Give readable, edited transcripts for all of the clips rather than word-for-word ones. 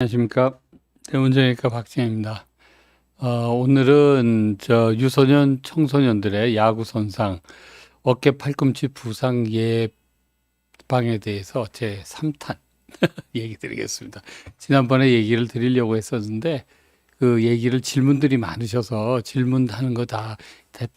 안녕하십니까. 대문정외과 박진입니다. 오늘은 유소년 청소년들의 야구 손상, 어깨 팔꿈치 부상 예방에 대해서 제 3탄 얘기 드리겠습니다. 지난번에 얘기를 드리려고 했었는데 그 얘기를 질문들이 많으셔서 질문하는 거 다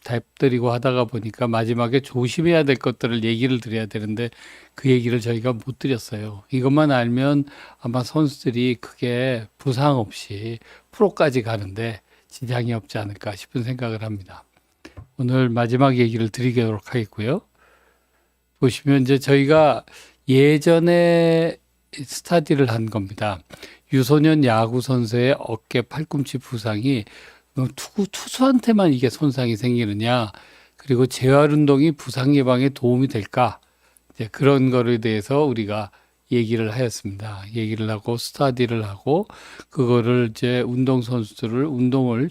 답드리고 하다가 보니까 마지막에 조심해야 될 것들을 얘기를 드려야 되는데 그 얘기를 저희가 못 드렸어요. 이것만 알면 아마 선수들이 크게 부상 없이 프로까지 가는데 지장이 없지 않을까 싶은 생각을 합니다. 오늘 마지막 얘기를 드리도록 하겠고요. 보시면 이제 저희가 예전에 스타디를 한 겁니다. 유소년 야구 선수의 어깨 팔꿈치 부상이 투수한테만 이게 손상이 생기느냐, 그리고 재활 운동이 부상 예방에 도움이 될까, 이제 그런 거에 대해서 우리가 얘기를 하였습니다. 얘기를 하고 스타디를 하고 그거를 이제 운동 선수들을 운동을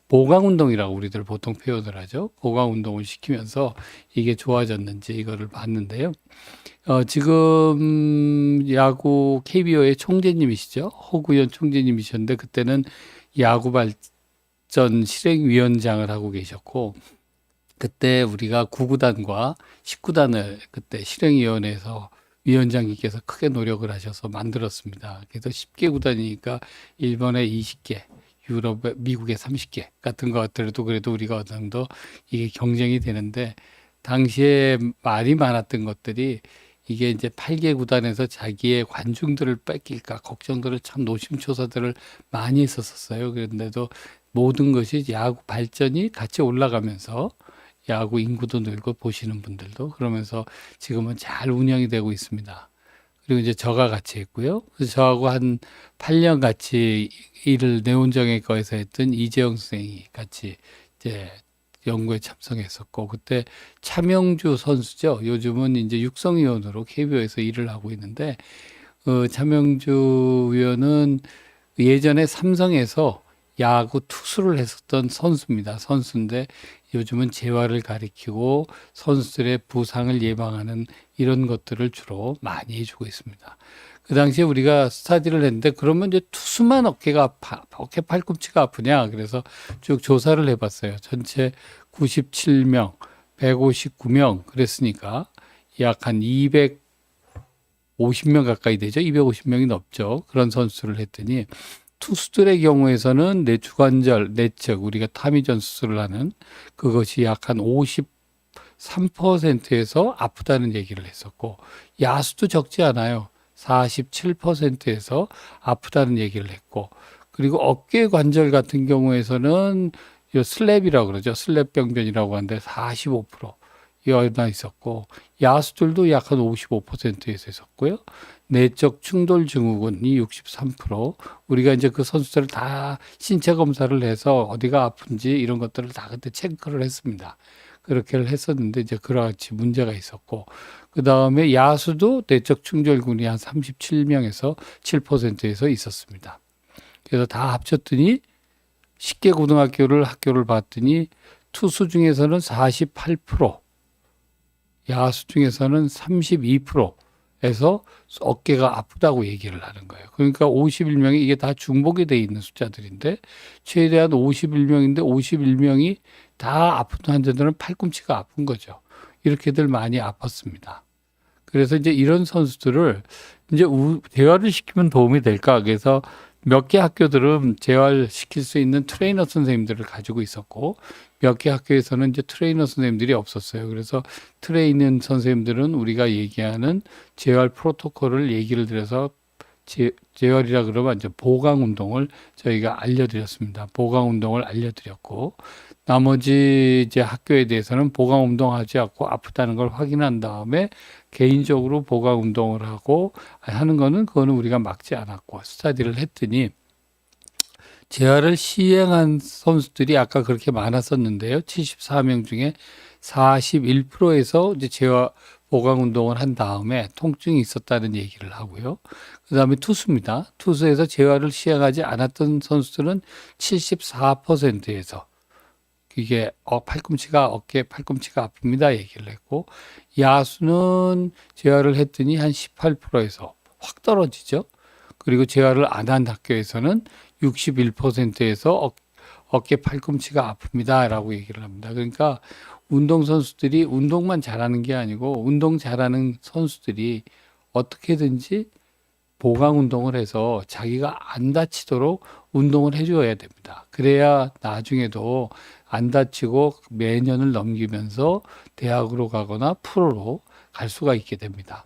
보강 운동이라고 우리들 보통 표현을 하죠. 보강 운동을 시키면서 이게 좋아졌는지 이거를 봤는데요. 지금 야구 KBO의 총재님이시죠. 허구현 총재님이셨는데 그때는 야구 발전 실행위원장을 하고 계셨고, 그때 우리가 9구단과 10구단을 그때 실행위원회에서 위원장님께서 크게 노력을 하셔서 만들었습니다. 그래서 10개 구단이니까 일본에 20개, 유럽에, 미국에 30개 같은 것들도 그래도 우리가 어느 정도 이게 경쟁이 되는데, 당시에 말이 많았던 것들이 이게 이제 8개 구단에서 자기의 관중들을 뺏길까 걱정들을 참 노심초사들을 많이 했었어요. 그런데도 모든 것이 야구 발전이 같이 올라가면서 야구 인구도 늘고 보시는 분들도 그러면서 지금은 잘 운영이 되고 있습니다. 그리고 이제 저가 같이 했고요. 그래서 저하고 한 8년 같이 일을 내운정외과에서 했던 이재영 선생이 같이 이제 연구에 참석했었고, 그때 차명주 선수죠. 요즘은 이제 육성위원으로 KBO에서 일을 하고 있는데, 차명주 위원은 예전에 삼성에서 야구 투수를 했었던 선수입니다. 선수인데 요즘은 재활을 가리키고 선수들의 부상을 예방하는 이런 것들을 주로 많이 해주고 있습니다. 그 당시에 우리가 스타디를 했는데 그러면 이제 투수만 어깨가 아파, 어깨 팔꿈치가 아프냐? 그래서 쭉 조사를 해봤어요. 전체 97명, 159명 그랬으니까 약 한 250명 가까이 되죠. 250명이 넘죠. 그런 선수를 했더니 투수들의 경우에서는 내추관절, 내측, 우리가 타미전 수술을 하는 그것이 약 한 53%에서 아프다는 얘기를 했었고, 야수도 적지 않아요. 47%에서 아프다는 얘기를 했고, 그리고 어깨 관절 같은 경우에서는 이 슬랩이라고 그러죠. 슬랩 병변이라고 하는데 45% 여나 있었고, 야수들도 약 한 55%에서 있었고요. 내적 충돌 증후군이 63%. 우리가 이제 그 선수들을 다 신체 검사를 해서 어디가 아픈지 이런 것들을 다 그때 체크를 했습니다. 그렇게 했었는데 이제 그렇지 문제가 있었고, 그 다음에 야수도 내적 충돌군이 한 37명에서 7%에서 있었습니다. 그래서 다 합쳤더니 10개 학교를 봤더니 투수 중에서는 48%, 야수 중에서는 32%에서 어깨가 아프다고 얘기를 하는 거예요. 그러니까 51명이 이게 다 중복이 돼 있는 숫자들인데 최대한 51명인데 51명이 다 아픈 환자들은 팔꿈치가 아픈 거죠. 이렇게들 많이 아팠습니다. 그래서 이제 이런 선수들을 이제 재활을 시키면 도움이 될까? 그래서 몇 개 학교들은 재활시킬 수 있는 트레이너 선생님들을 가지고 있었고, 몇 개 학교에서는 이제 트레이너 선생님들이 없었어요. 그래서 트레이너 선생님들은 우리가 얘기하는 재활 프로토콜을 얘기를 드려서 재활이라 그러면 이제 보강 운동을 저희가 알려드렸습니다. 보강 운동을 알려드렸고, 나머지 이제 학교에 대해서는 보강 운동하지 않고 아프다는 걸 확인한 다음에 개인적으로 보강 운동을 하고 하는 거는 그거는 우리가 막지 않았고, 스타디를 했더니 재활을 시행한 선수들이 아까 그렇게 많았었는데요. 74명 중에 41%에서 이제 재활 보강 운동을 한 다음에 통증이 있었다는 얘기를 하고요. 그다음에 투수입니다. 투수에서 재활을 시행하지 않았던 선수들은 74%에서 이게 어깨 팔꿈치가 아픕니다 얘기를 했고, 야수는 재활을 했더니 한 18%에서 확 떨어지죠. 그리고 재활을 안 한 학교에서는 61%에서 어깨 팔꿈치가 아픕니다라고 얘기를 합니다. 그러니까 운동선수들이 운동만 잘하는 게 아니고 운동 잘하는 선수들이 어떻게든지 보강 운동을 해서 자기가 안 다치도록 운동을 해줘야 됩니다. 그래야 나중에도 안 다치고 매년을 넘기면서 대학으로 가거나 프로로 갈 수가 있게 됩니다.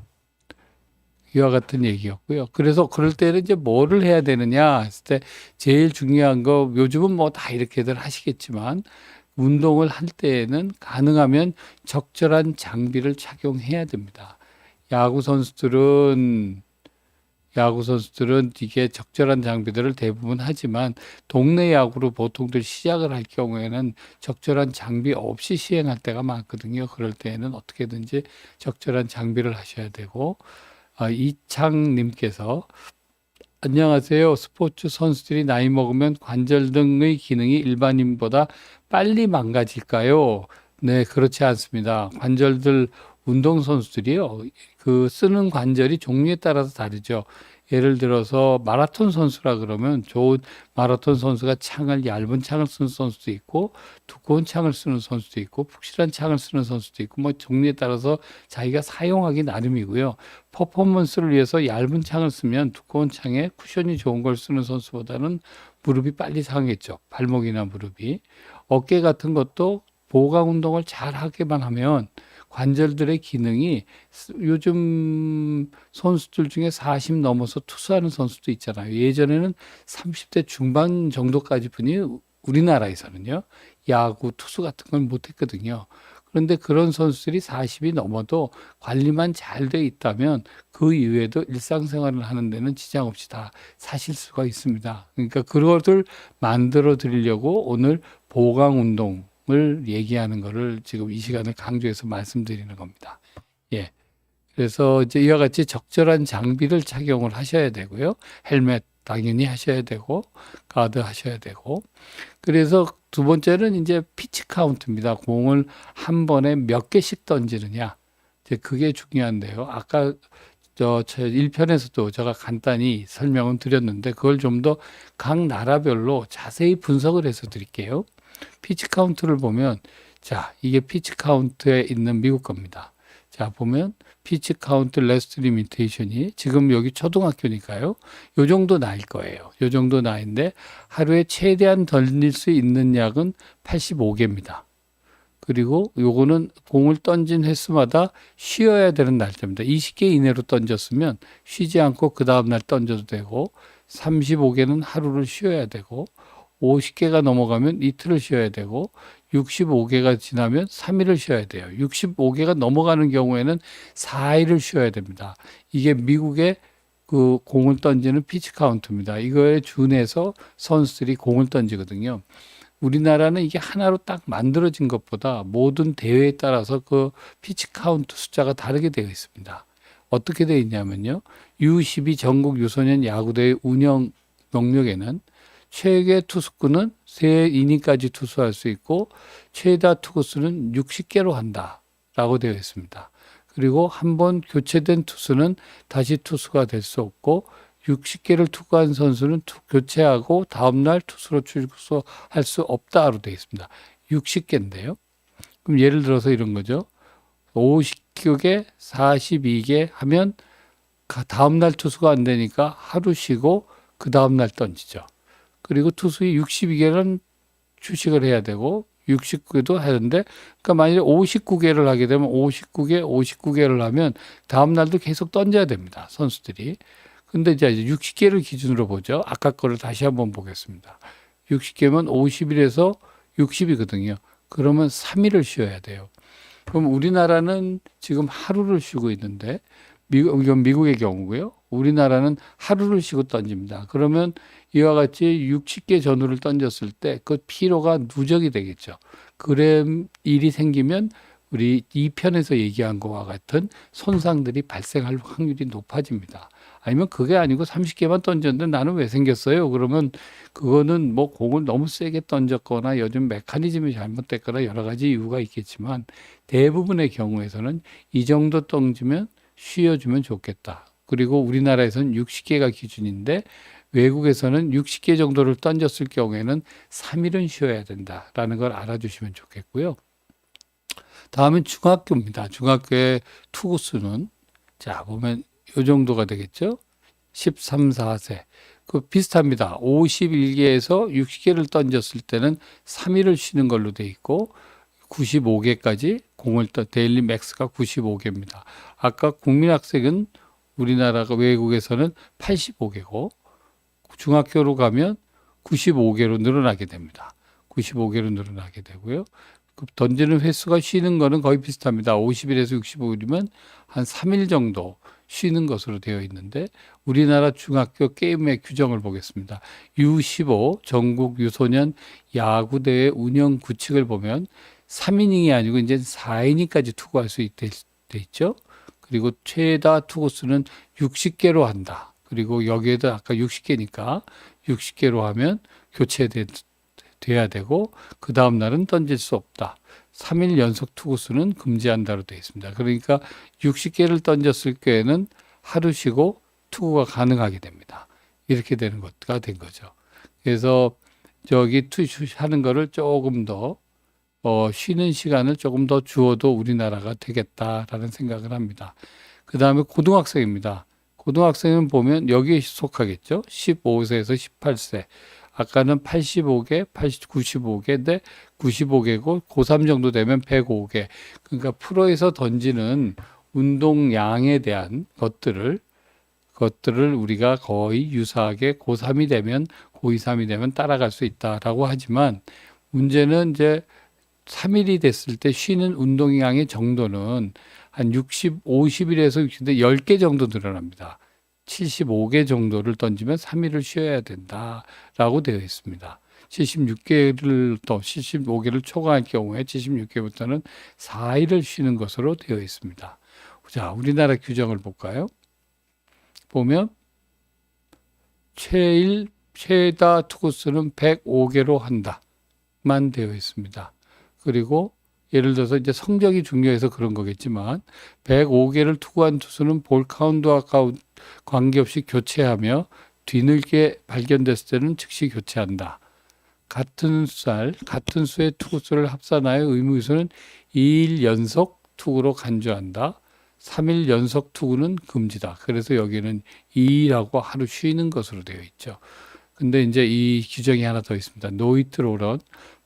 이와 같은 얘기였고요. 그래서 그럴 때는 이제 뭐를 해야 되느냐 했을 때 제일 중요한 거 요즘은 뭐 다 이렇게들 하시겠지만 운동을 할 때에는 가능하면 적절한 장비를 착용해야 됩니다. 야구 선수들은 야구 선수들은 이게 적절한 장비들을 대부분 하지만 동네 야구로 보통들 시작을 할 경우에는 적절한 장비 없이 시행할 때가 많거든요. 그럴 때에는 어떻게든지 적절한 장비를 하셔야 되고 이창님께서 안녕하세요. 스포츠 선수들이 나이 먹으면 관절 등의 기능이 일반인보다 빨리 망가질까요? 네, 그렇지 않습니다. 관절들 운동선수들이요. 그 쓰는 관절이 종류에 따라서 다르죠. 예를 들어서 마라톤 선수라 그러면 좋은 마라톤 선수가 얇은 창을 쓰는 선수도 있고 두꺼운 창을 쓰는 선수도 있고 푹실한 창을 쓰는 선수도 있고 뭐 종류에 따라서 자기가 사용하기 나름이고요. 퍼포먼스를 위해서 얇은 창을 쓰면 두꺼운 창에 쿠션이 좋은 걸 쓰는 선수보다는 무릎이 빨리 상하겠죠. 발목이나 무릎이. 어깨 같은 것도 보강 운동을 잘 하게만 하면 관절들의 기능이 요즘 선수들 중에 40 넘어서 투수하는 선수도 있잖아요. 예전에는 30대 중반 정도까지 분이 우리나라에서는요. 야구, 투수 같은 걸 못했거든요. 그런데 그런 선수들이 40이 넘어도 관리만 잘 돼 있다면 그 이후에도 일상생활을 하는 데는 지장 없이 다 사실 수가 있습니다. 그러니까 그것을 만들어 드리려고 오늘 보강 운동을 얘기하는 거를 지금 이 시간에 강조해서 말씀드리는 겁니다. 예. 그래서 이제 이와 같이 적절한 장비를 착용을 하셔야 되고요. 헬멧 당연히 하셔야 되고, 가드 하셔야 되고. 그래서 두 번째는 이제 피치 카운트입니다. 공을 한 번에 몇 개씩 던지느냐. 이제 그게 중요한데요. 아까 저 1편에서도 제가 간단히 설명을 드렸는데 그걸 좀 더 각 나라별로 자세히 분석을 해서 드릴게요. 피치 카운트를 보면 자, 이게 피치 카운트에 있는 미국 겁니다. 자, 보면 피치 카운트 레스트 리미테이션이 지금 여기 초등학교니까요. 요 정도 나일 거예요. 요 정도 나인데 하루에 최대한 던질 수 있는 약은 85개입니다. 그리고 요거는 공을 던진 횟수마다 쉬어야 되는 날짜입니다. 20개 이내로 던졌으면 쉬지 않고 그 다음날 던져도 되고 35개는 하루를 쉬어야 되고 50개가 넘어가면 이틀을 쉬어야 되고 65개가 지나면 3일을 쉬어야 돼요. 65개가 넘어가는 경우에는 4일을 쉬어야 됩니다. 이게 미국의 그 공을 던지는 피치 카운트입니다. 이거에 준해서 선수들이 공을 던지거든요. 우리나라는 이게 하나로 딱 만들어진 것보다 모든 대회에 따라서 그 피치 카운트 숫자가 다르게 되어 있습니다. 어떻게 되어 있냐면요. U12 전국 유소년 야구대회 운영 명령에는 최대 투수권은 3이닝까지 투수할 수 있고 최다 투구수는 60개로 한다라고 되어 있습니다. 그리고 한 번 교체된 투수는 다시 투수가 될 수 없고 60개를 투구한 선수는 교체하고 다음날 투수로 출소할 수 없다로 되어 있습니다. 60개인데요. 그럼 예를 들어서 이런 거죠. 50개, 42개 하면 다음날 투수가 안 되니까 하루 쉬고 그 다음날 던지죠. 그리고 투수의 62개는 휴식을 해야 되고 69개도 하는데 그러니까 만약에 59개를 하게 되면 59개를 하면 다음 날도 계속 던져야 됩니다. 선수들이. 근데 이제 60개를 기준으로 보죠. 아까 거를 다시 한번 보겠습니다. 60개면 50일에서 60이거든요. 그러면 3일을 쉬어야 돼요. 그럼 우리나라는 지금 하루를 쉬고 있는데 이건 미국의 경우고요. 우리나라는 하루를 쉬고 던집니다. 그러면 이와 같이 60개 전후를 던졌을 때 그 피로가 누적이 되겠죠. 그럼 일이 생기면 우리 2편에서 얘기한 것과 같은 손상들이 발생할 확률이 높아집니다. 아니면 그게 아니고 30개만 던졌는데 나는 왜 생겼어요? 그러면 그거는 뭐 공을 너무 세게 던졌거나 요즘 메커니즘이 잘못됐거나 여러 가지 이유가 있겠지만 대부분의 경우에서는 이 정도 던지면 쉬어주면 좋겠다. 그리고 우리나라에서는 60개가 기준인데 외국에서는 60개 정도를 던졌을 경우에는 3일은 쉬어야 된다라는 걸 알아주시면 좋겠고요. 다음은 중학교입니다. 중학교의 투구수는 자 보면 이 정도가 되겠죠. 13, 4세. 그 비슷합니다. 51개에서 60개를 던졌을 때는 3일을 쉬는 걸로 돼 있고 95개까지 공을 데일리 맥스가 95개입니다. 아까 국민학생은 우리나라가 외국에서는 85개고 중학교로 가면 95개로 늘어나게 됩니다. 95개로 늘어나게 되고요. 그 던지는 횟수가 쉬는 거는 거의 비슷합니다. 50일에서 65일이면 한 3일 정도 쉬는 것으로 되어 있는데 우리나라 중학교 게임의 규정을 보겠습니다. U15 전국 유소년 야구대회 운영 규칙을 보면 3이닝이 아니고 이제 4이닝까지 투구할 수 돼 있죠. 그리고 최다 투구수는 60개로 한다. 그리고 여기에도 아까 60개니까 60개로 하면 교체돼야 되고 그 다음 날은 던질 수 없다. 3일 연속 투구수는 금지한다로 되어 있습니다. 그러니까 60개를 던졌을 경우에는 하루 쉬고 투구가 가능하게 됩니다. 이렇게 되는 것가 된 거죠. 그래서 저기 투하는 거를 조금 더 쉬는 시간을 조금 더 주어도 우리나라가 되겠다라는 생각을 합니다. 그 다음에 고등학생입니다. 고등학생은 보면 여기에 속하겠죠. 15세에서 18세. 아까는 85개, 95개인데 95개고 고3 정도 되면 105개. 그러니까 프로에서 던지는 운동량에 대한 것들을 우리가 거의 유사하게 고3이 되면 고2, 3이 되면 따라갈 수 있다라고 하지만 문제는 이제 3일이 됐을 때 쉬는 운동량의 정도는 한 50일에서 60일 10개 정도 늘어납니다. 75개 정도를 던지면 3일을 쉬어야 된다라고 되어 있습니다. 75개를 초과할 경우에 76개부터는 4일을 쉬는 것으로 되어 있습니다. 자, 우리나라 규정을 볼까요? 보면 최다 투구수는 105개로 한다만 되어 있습니다. 그리고 예를 들어서 이제 성적이 중요해서 그런 거겠지만 105개를 투구한 투수는 볼 카운트와 관계없이 교체하며 뒤늦게 발견됐을 때는 즉시 교체한다. 같은 수의 투구수를 합산하여 의무수는 2일 연속 투구로 간주한다. 3일 연속 투구는 금지다. 그래서 여기는 2일하고 하루 쉬는 것으로 되어 있죠. 근데 이제 이 규정이 하나 더 있습니다. 노히트로런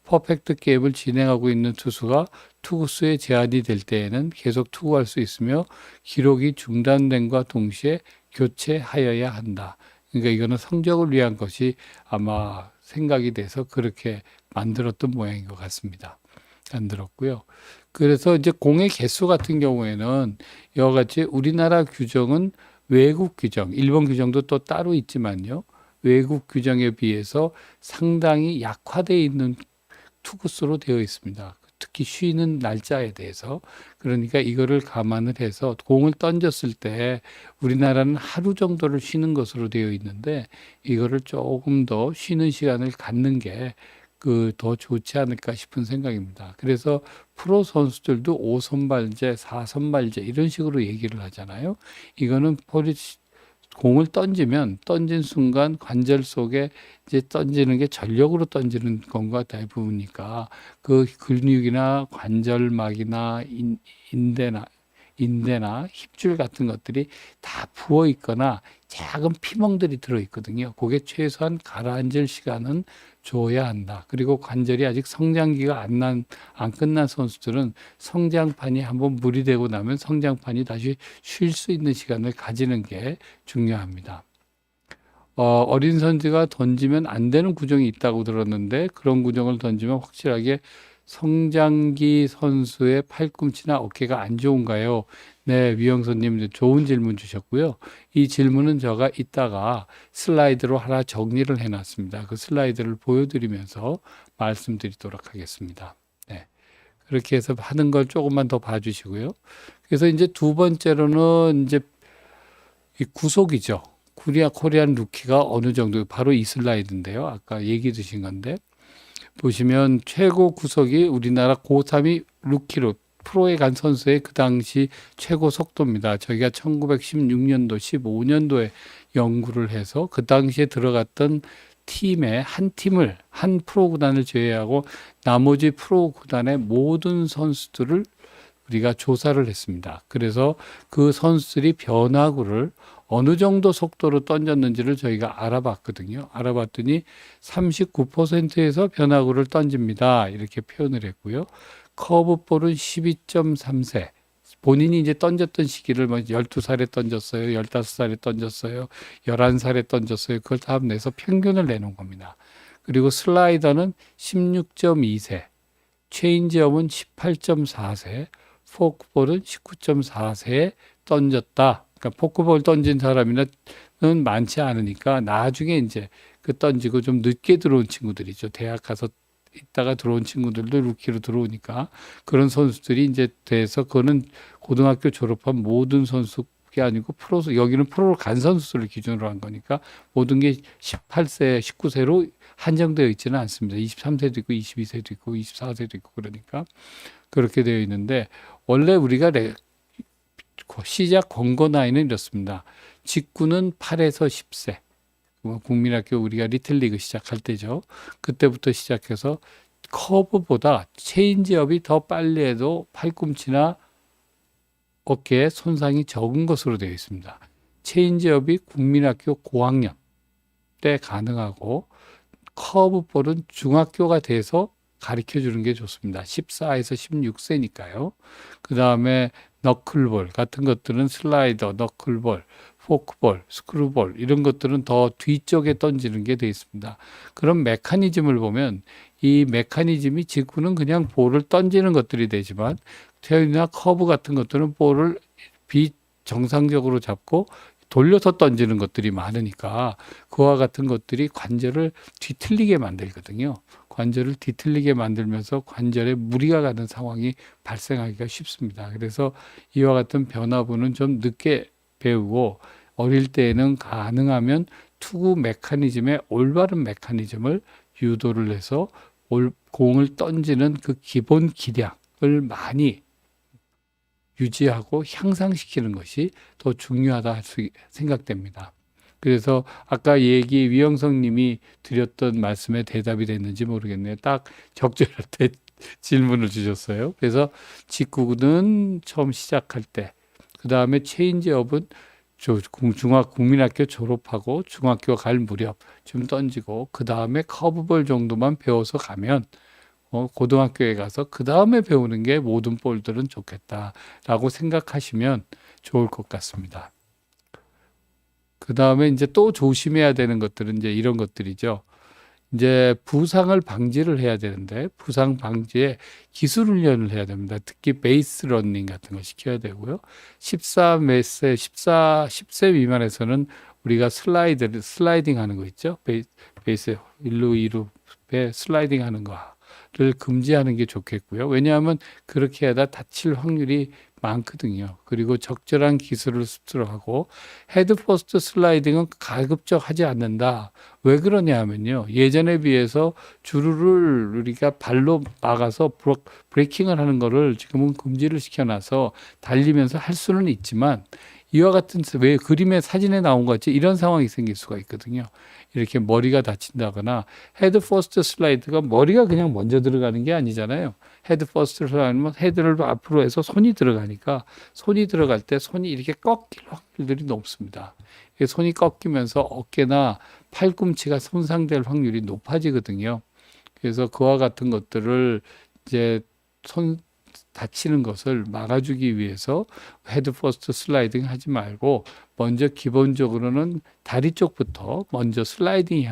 퍼펙트 게임을 진행하고 있는 투수가 투구수에 제한이 될 때에는 계속 투구할 수 있으며 기록이 중단됨과 동시에 교체하여야 한다. 그러니까 이거는 성적을 위한 것이 아마 생각이 돼서 그렇게 만들었던 모양인 것 같습니다. 만들었고요. 그래서 이제 공의 개수 같은 경우에는 이와 같이 우리나라 규정은 외국 규정, 일본 규정도 또 따로 있지만요. 외국 규정에 비해서 상당히 약화되어 있는 투구수로 되어 있습니다. 특히 쉬는 날짜에 대해서. 그러니까 이거를 감안을 해서 공을 던졌을 때 우리나라는 하루 정도를 쉬는 것으로 되어 있는데 이거를 조금 더 쉬는 시간을 갖는 게 더 좋지 않을까 싶은 생각입니다. 그래서 프로 선수들도 5선발제, 4선발제 이런 식으로 얘기를 하잖아요. 이거는 공을 던진 순간 관절 속에 이제 던지는 게 전력으로 던지는 건가 대부분이니까 그 근육이나 관절막이나 인대나 힘줄 같은 것들이 다 부어 있거나 작은 피멍들이 들어 있거든요. 그게 최소한 가라앉을 시간은 줘야 한다. 그리고 관절이 아직 성장기가 안 끝난 선수들은 성장판이 한번 물이 되고 나면 성장판이 다시 쉴 수 있는 시간을 가지는 게 중요합니다. 어린 선수가 던지면 안 되는 구정이 있다고 들었는데 그런 구정을 던지면 확실하게 성장기 선수의 팔꿈치나 어깨가 안 좋은가요? 네, 위영선님 좋은 질문 주셨고요. 이 질문은 제가 이따가 슬라이드로 하나 정리를 해놨습니다. 그 슬라이드를 보여드리면서 말씀드리도록 하겠습니다. 네, 그렇게 해서 하는 걸 조금만 더 봐주시고요. 그래서 이제 두 번째로는 이제 이 구속이죠. 코리안 루키가 어느 정도 바로 이 슬라이드인데요. 아까 얘기 드신 건데 보시면 최고 구속이 우리나라 고3이 루키로 프로에 간 선수의 그 당시 최고 속도입니다. 저희가 1916년도, 15년도에 연구를 해서 그 당시에 들어갔던 팀의 한 팀을, 한 프로 구단을 제외하고 나머지 프로 구단의 모든 선수들을 우리가 조사를 했습니다. 그래서 그 선수들이 변화구를 어느 정도 속도로 던졌는지를 저희가 알아봤거든요. 알아봤더니 39%에서 변화구를 던집니다. 이렇게 표현을 했고요. 커브볼은 12.3세. 본인이 이제 던졌던 시기를 뭐 12살에 던졌어요. 15살에 던졌어요. 11살에 던졌어요. 그걸 다 내서 평균을 내놓은 겁니다. 그리고 슬라이더는 16.2세. 체인지업은 18.4세. 포크볼은 19.4세에 던졌다. 그러니까 포크볼 던진 사람이는 많지 않으니까 나중에 이제 그 던지고 좀 늦게 들어온 친구들이죠. 대학 가서 있다가 들어온 친구들도 루키로 들어오니까 그런 선수들이 이제 돼서 그거는 고등학교 졸업한 모든 선수가 아니고 프로, 여기는 프로로 간 선수들을 기준으로 한 거니까 모든 게 18세, 19세로 한정되어 있지는 않습니다. 23세도 있고 22세도 있고 24세도 있고 그러니까 그렇게 되어 있는데 원래 우리가 시작 권고 나이는 이렇습니다. 직구는 8에서 10세. 국민학교 우리가 리틀리그 시작할 때죠. 그때부터 시작해서 커브보다 체인지업이 더 빨리 해도 팔꿈치나 어깨에 손상이 적은 것으로 되어 있습니다. 체인지업이 국민학교 고학년 때 가능하고 커브볼은 중학교가 돼서 가르쳐 주는 게 좋습니다. 14에서 16세니까요. 그 다음에 너클볼 같은 것들은 슬라이더, 너클볼, 포크볼, 스크루볼 이런 것들은 더 뒤쪽에 던지는 게 되어 있습니다. 그런 메커니즘을 보면 이 메커니즘이 직구는 그냥 볼을 던지는 것들이 되지만 테이나 커브 같은 것들은 볼을 비정상적으로 잡고 돌려서 던지는 것들이 많으니까 그와 같은 것들이 관절을 뒤틀리게 만들거든요. 관절을 뒤틀리게 만들면서 관절에 무리가 가는 상황이 발생하기가 쉽습니다. 그래서 이와 같은 변화부는 좀 늦게 배우고 어릴 때에는 가능하면 투구 메커니즘의 올바른 메커니즘을 유도를 해서 공을 던지는 그 기본 기량을 많이 유지하고 향상시키는 것이 더 중요하다 생각됩니다. 그래서 아까 위영성 님이 드렸던 말씀에 대답이 됐는지 모르겠네요. 딱 적절할 때 질문을 주셨어요. 그래서 직구는 처음 시작할 때, 그 다음에 체인지업은 국민학교 졸업하고 중학교 갈 무렵 좀 던지고, 그 다음에 커브볼 정도만 배워서 가면 고등학교에 가서 그 다음에 배우는 게 모든 볼들은 좋겠다라고 생각하시면 좋을 것 같습니다. 그 다음에 이제 또 조심해야 되는 것들은 이제 이런 것들이죠. 이제 부상을 방지를 해야 되는데 부상 방지에 기술 훈련을 해야 됩니다. 특히 베이스 러닝 같은 거 시켜야 되고요. 10세 미만에서는 우리가 슬라이딩 하는 거 있죠. 베이스 1루 2루에 슬라이딩 하는 거를 금지하는 게 좋겠고요. 왜냐하면 그렇게 하다 다칠 확률이 많거든요. 그리고 적절한 기술을 습득하고 헤드 퍼스트 슬라이딩은 가급적 하지 않는다. 왜 그러냐 하면요. 예전에 비해서 주루를 우리가 발로 막아서 브레이킹을 하는 거를 지금은 금지를 시켜놔서 달리면서 할 수는 있지만 이와 같은 왜 그림에 사진에 나온 것 같이 이런 상황이 생길 수가 있거든요. 이렇게 머리가 다친다거나 헤드 퍼스트 슬라이드가 머리가 그냥 먼저 들어가는 게 아니잖아요. 헤드 퍼스트 슬라이드면 헤드를 앞으로 해서 손이 들어가니까 손이 들어갈 때 손이 이렇게 꺾일 확률들이 높습니다. 손이 꺾이면서 어깨나 팔꿈치가 손상될 확률이 높아지거든요. 그래서 그와 같은 것들을 이제 다치는 것을 막아주기 위해서 헤드 퍼스트 슬라이딩 하지 말고 먼저 기본적으로는 다리 쪽부터 먼저 슬라이딩이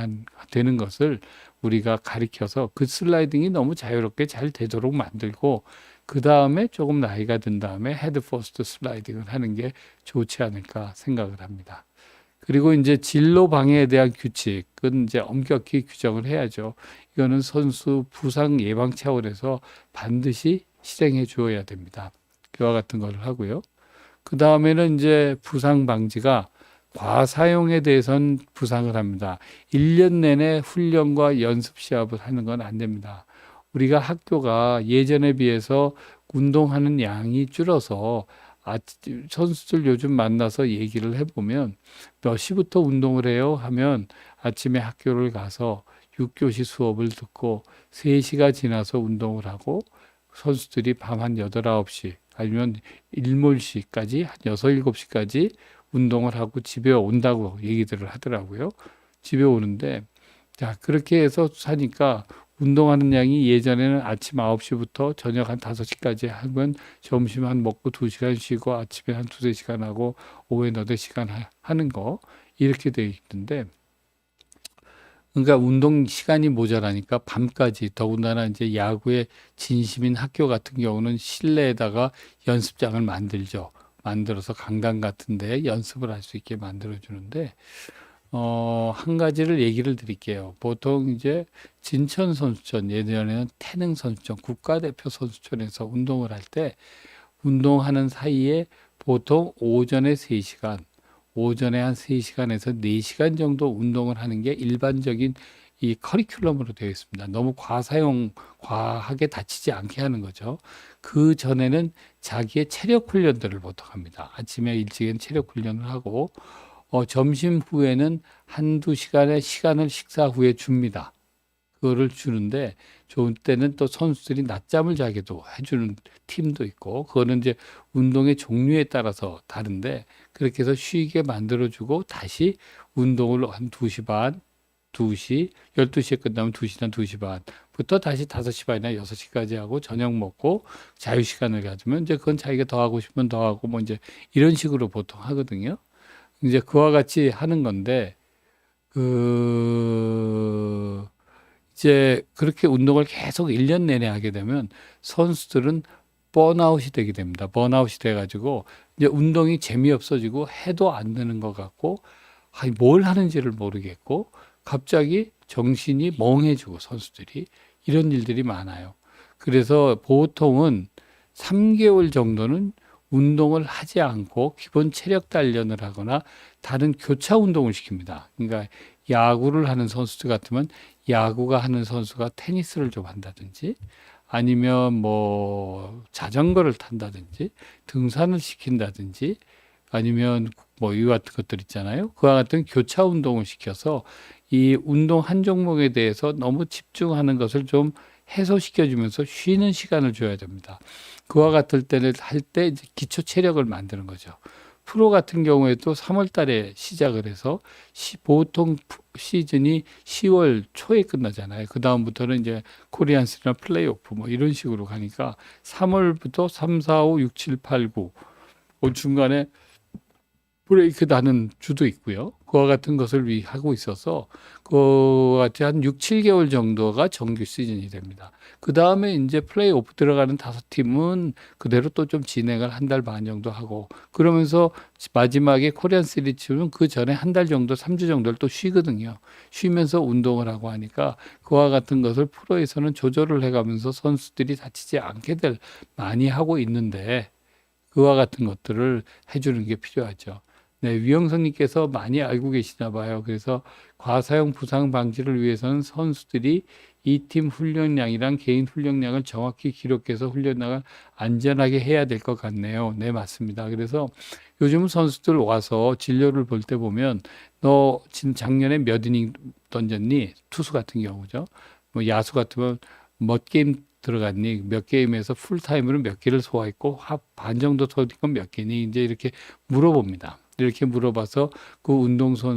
되는 것을 우리가 가리켜서 그 슬라이딩이 너무 자유롭게 잘 되도록 만들고 그 다음에 조금 나이가 든 다음에 헤드 퍼스트 슬라이딩을 하는 게 좋지 않을까 생각을 합니다. 그리고 이제 진로 방해에 대한 규칙은 이제 엄격히 규정을 해야죠. 이거는 선수 부상 예방 차원에서 반드시 실행해 주어야 됩니다. 그와 같은 걸 하고요. 그 다음에는 이제 부상 방지가 과사용에 대해서는 부상을 합니다. 1년 내내 훈련과 연습 시합을 하는 건 안 됩니다. 우리가 학교가 예전에 비해서 운동하는 양이 줄어서 선수들 요즘 만나서 얘기를 해보면 몇 시부터 운동을 해요 하면 아침에 학교를 가서 6교시 수업을 듣고 3시가 지나서 운동을 하고 선수들이 밤 한 8, 9시 아니면 일몰시까지 한 6, 7시까지 운동을 하고 집에 온다고 얘기들을 하더라고요. 집에 오는데 자, 그렇게 해서 사니까 운동하는 양이 예전에는 아침 9시부터 저녁 한 5시까지 하면 점심 한 먹고 2시간 쉬고 아침에 한 2, 3시간 하고 오후에 8시간 하는 거 이렇게 돼 있는데 그러니까 운동 시간이 모자라니까 밤까지 더군다나 이제 야구의 진심인 학교 같은 경우는 실내에다가 연습장을 만들죠. 만들어서 강당 같은데 연습을 할 수 있게 만들어 주는데 한 가지를 얘기를 드릴게요. 보통 이제 진천 선수촌, 예전에는 태릉 선수촌, 국가대표 선수촌에서 운동을 할 때 운동하는 사이에 보통 오전에 3시간, 오전에 한 3시간에서 4시간 정도 운동을 하는 게 일반적인 이 커리큘럼으로 되어 있습니다. 너무 과하게 다치지 않게 하는 거죠. 그 전에는 자기의 체력 훈련들을 보통 합니다. 아침에 일찍은 체력 훈련을 하고, 점심 후에는 한두 시간의 시간을 식사 후에 줍니다. 그거를 주는데 좋은 때는 또 선수들이 낮잠을 자게도 해주는 팀도 있고 그거는 이제 운동의 종류에 따라서 다른데 그렇게 해서 쉬게 만들어주고 다시 운동을 한 2시 반, 2시, 12시에 끝나면 2시나 2시 반부터 다시 5시 반이나 6시까지 하고 저녁 먹고 자유시간을 가지면 이제 그건 자기가 더 하고 싶으면 더 하고 뭐 이제 이런 식으로 보통 하거든요. 이제 그와 같이 하는 건데 그 이제 그렇게 운동을 계속 1년 내내 하게 되면 선수들은 번아웃이 되게 됩니다. 번아웃이 돼가지고 이제 운동이 재미없어지고 해도 안 되는 것 같고 뭘 하는지를 모르겠고 갑자기 정신이 멍해지고 선수들이 이런 일들이 많아요. 그래서 보통은 3개월 정도는 운동을 하지 않고 기본 체력 단련을 하거나 다른 교차 운동을 시킵니다. 그러니까 야구를 하는 선수들 같으면 야구가 하는 선수가 테니스를 좀 한다든지 아니면 뭐 자전거를 탄다든지 등산을 시킨다든지 아니면 뭐 이와 같은 것들 있잖아요. 그와 같은 교차 운동을 시켜서 이 운동 한 종목에 대해서 너무 집중하는 것을 좀 해소시켜 주면서 쉬는 시간을 줘야 됩니다. 그와 같을 때를 할 때 기초 체력을 만드는 거죠. 프로 같은 경우에도 3월 달에 시작을 해서 보통 시즌이 10월 초에 끝나잖아요. 그 다음부터는 이제 코리안스나 플레이오프 뭐 이런 식으로 가니까 3월부터 3, 4, 5, 6, 7, 8, 9 중간에 브레이크 나는 주도 있고요. 그와 같은 것을 하고 있어서 그와 같이 한 6, 7개월 정도가 정규 시즌이 됩니다. 그 다음에 이제 플레이오프 들어가는 5팀은 그대로 또 좀 진행을 한 달 반 정도 하고 그러면서 마지막에 코리안 시리즈는 그 전에 한 달 정도, 3주 정도를 또 쉬거든요. 쉬면서 운동을 하고 하니까 그와 같은 것을 프로에서는 조절을 해가면서 선수들이 다치지 않게들 많이 하고 있는데 그와 같은 것들을 해주는 게 필요하죠. 네, 위영선님께서 많이 알고 계시나 봐요. 그래서 과사용 부상 방지를 위해서는 선수들이 이 팀 훈련량이랑 개인 훈련량을 정확히 기록해서 훈련량을 안전하게 해야 될 것 같네요. 네, 맞습니다. 그래서 요즘 선수들 와서 진료를 볼 때 보면 너 지금 작년에 몇 이닝 던졌니? 투수 같은 경우죠. 뭐 야수 같으면 몇 게임 들어갔니? 몇 게임에서 풀타임으로 몇 개를 소화했고 반 정도 소화했고 몇 개니? 이제 이렇게 물어봅니다. 이렇게 물어봐서 그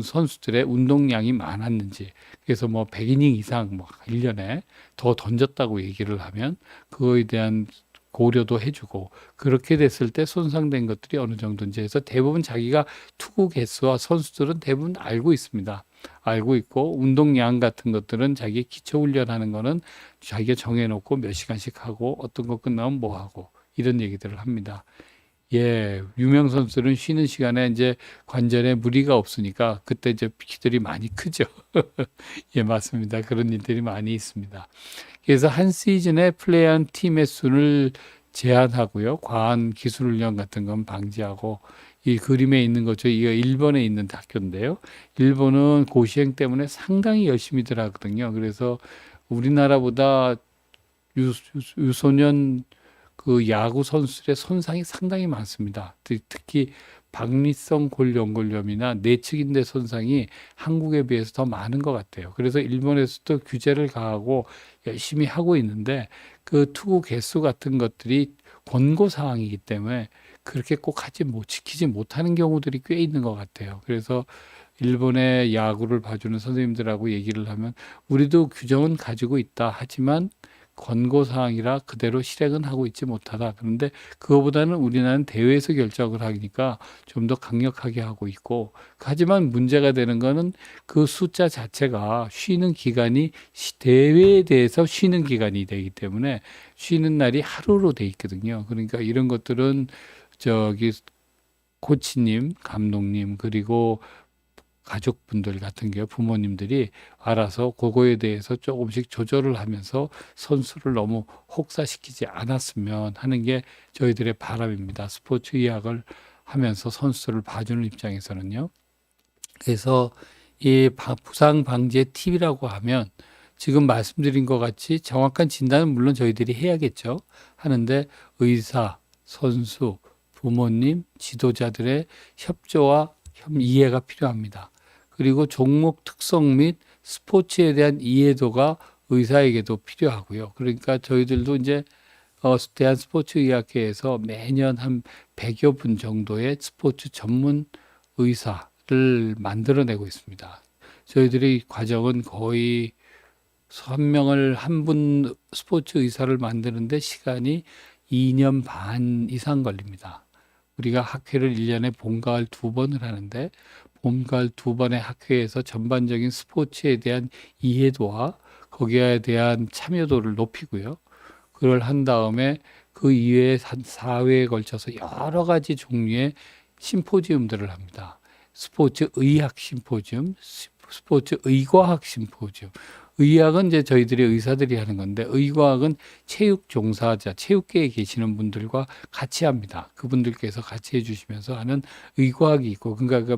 선수들의 운동량이 많았는지 그래서 뭐 100이닝 이상 뭐 1년에 더 던졌다고 얘기를 하면 그거에 대한 고려도 해주고 그렇게 됐을 때 손상된 것들이 어느 정도인지 해서 대부분 자기가 투구 개수와 선수들은 대부분 알고 있습니다. 알고 있고 운동량 같은 것들은 자기 기초 훈련하는 거는 자기가 정해놓고 몇 시간씩 하고 어떤 거 끝나면 뭐 하고 이런 얘기들을 합니다. 예, 유명 선수들은 쉬는 시간에 이제 관절에 무리가 없으니까 그때 이제 키들이 많이 크죠. 예, 맞습니다. 그런 일들이 많이 있습니다. 그래서 한 시즌에 플레이한 팀의 수를 제한하고요. 과한 기술 훈련 같은 건 방지하고 이 그림에 있는 거죠. 이거 일본에 있는 학교인데요. 일본은 고시행 때문에 상당히 열심히들 하거든요. 그래서 우리나라보다 유소년 그 야구 선수들의 손상이 상당히 많습니다. 특히 박리성 골연골염이나 내측인대 손상이 한국에 비해서 더 많은 것 같아요. 그래서 일본에서도 규제를 가하고 열심히 하고 있는데 그 투구 개수 같은 것들이 권고 사항이기 때문에 그렇게 꼭 지키지 못하는 경우들이 꽤 있는 것 같아요. 그래서 일본의 야구를 봐주는 선생님들하고 얘기를 하면 우리도 규정은 가지고 있다 하지만 권고사항이라 그대로 실행은 하고 있지 못하다. 그런데 그거보다는 우리나라는 대회에서 결정을 하니까 좀 더 강력하게 하고 있고, 하지만 문제가 되는 거는 그 숫자 자체가 쉬는 기간이 대회에 대해서 쉬는 기간이 되기 때문에 쉬는 날이 하루로 돼 있거든요. 그러니까 이런 것들은 저기 코치님, 감독님, 그리고 가족분들 같은 경우 부모님들이 알아서 그거에 대해서 조금씩 조절을 하면서 선수를 너무 혹사시키지 않았으면 하는 게 저희들의 바람입니다. 스포츠 의학을 하면서 선수를 봐주는 입장에서는요. 그래서 이 부상 방지의 팁이라고 하면 지금 말씀드린 것 같이 정확한 진단은 물론 저희들이 해야겠죠. 하는데 의사, 선수, 부모님, 지도자들의 협조와 이해가 필요합니다. 그리고 종목 특성 및 스포츠에 대한 이해도가 의사에게도 필요하고요. 그러니까 저희들도 이제 대한스포츠의학회에서 매년 한 100여 분 정도의 스포츠 전문 의사를 만들어내고 있습니다. 저희들이 과정은 거의 한 분 스포츠 의사를 만드는데 시간이 2년 반 이상 걸립니다. 우리가 학회를 1년에 봄, 가을 2번을 하는데 봄, 가을 2번의 학회에서 전반적인 스포츠에 대한 이해도와 거기에 대한 참여도를 높이고요. 그걸 한 다음에 그 이외에 한 4회에 걸쳐서 여러 가지 종류의 심포지움들을 합니다. 스포츠 의학 심포지움, 스포츠 의과학 심포지움. 의학은 이제 저희들이 의사들이 하는 건데 의과학은 체육 종사자, 체육계에 계시는 분들과 같이 합니다. 그분들께서 같이 해주시면서 하는 의과학이 있고, 그러니까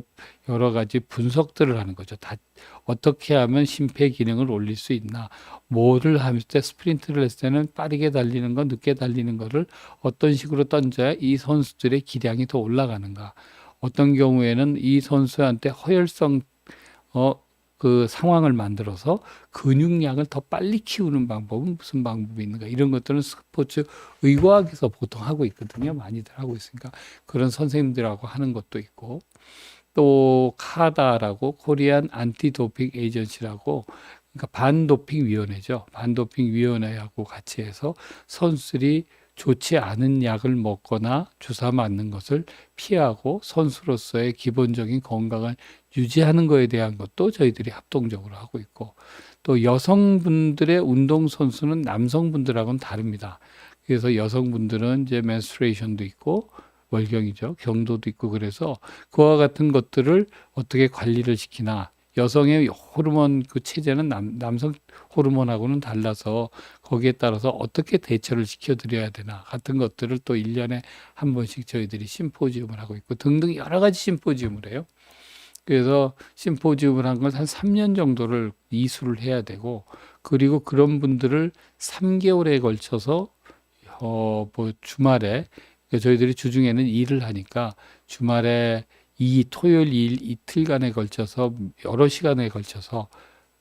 여러 가지 분석들을 하는 거죠. 다 어떻게 하면 심폐 기능을 올릴 수 있나, 뭐를 할 때 스프린트를 했을 때는 빠르게 달리는 거, 늦게 달리는 거를 어떤 식으로 던져야 이 선수들의 기량이 더 올라가는가. 어떤 경우에는 이 선수한테 허혈성 그 상황을 만들어서 근육량을 더 빨리 키우는 방법은 무슨 방법이 있는가, 이런 것들은 스포츠 의과학에서 보통 하고 있거든요. 많이들 하고 있으니까 그런 선생님들하고 하는 것도 있고, 또 카다라고 코리안 안티도핑 에이전시라고, 그러니까 반도핑 위원회죠. 반도핑 위원회하고 같이 해서 선수들이 좋지 않은 약을 먹거나 주사 맞는 것을 피하고 선수로서의 기본적인 건강을 유지하는 것에 대한 것도 저희들이 합동적으로 하고 있고, 또 여성분들의 운동선수는 남성분들하고는 다릅니다. 그래서 여성분들은 이제 menstruation도 있고 월경이죠. 경도도 있고, 그래서 그와 같은 것들을 어떻게 관리를 시키나, 여성의 호르몬 그 체제는 남성 호르몬하고는 달라서 거기에 따라서 어떻게 대처를 시켜드려야 되나 같은 것들을 또 1년에 한 번씩 저희들이 심포지움을 하고 있고 등등 여러 가지 심포지움을 해요. 그래서 심포지움을 한 걸 한 3년 정도를 이수를 해야 되고, 그리고 그런 분들을 3개월에 걸쳐서 뭐 주말에, 저희들이 주중에는 일을 하니까 주말에 토요일 이틀간에 걸쳐서 여러 시간에 걸쳐서